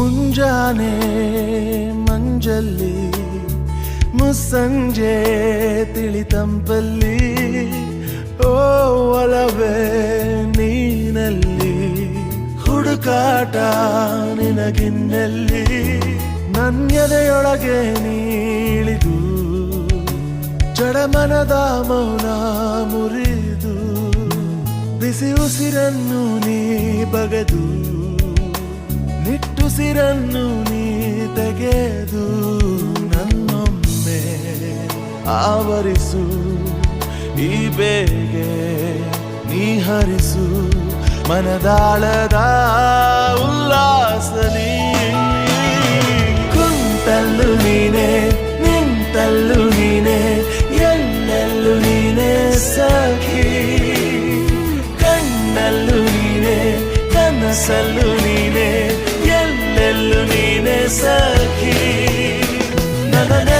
ಮುಂಜಾನೆ ಮಂಜಲ್ಲಿ ಮುಸ್ಸಂಜೆ ತಿಳಿತಂಪಲ್ಲಿ ಓ ಒಲವೇ ನೀನಲ್ಲಿ ಹುಡುಕಾಟ ನಿನಗಿನ್ನಲ್ಲಿ ನನ್ಯದೆಯೊಳಗೆ ನೀಳಿದು ಜಡಮನದ ಮೌನ ಮುರಿದು ಬಿಸಿ ಉಸಿರನ್ನು ನೀ ಬಗೆದು ನಿಟ್ಟುಸಿರನ್ನು ನೀ ತೆಗೆದು ನನ್ನೊಮ್ಮೆ ಆವರಿಸು ಈ ಬೇಗೆ ನೀ ಹರಿಸು ಮನದಾಳದ ಉಲ್ಲಾಸಲಿ ಕುಂತಲ್ಲು ನೀನೆ ನಿಂತಲ್ಲು ನೀನೆ ಎಲ್ಲೆಲ್ಲೂ ನೀನೆ ಸಖಿ ಕಣ್ಣಲ್ಲೂ ನೀನೆ ಕನಸಲ್ಲೂ ನೀನೆ ಎಲ್ಲೆಲ್ಲೂ ನೀನೆ ಸಖಿ ನನ್ನ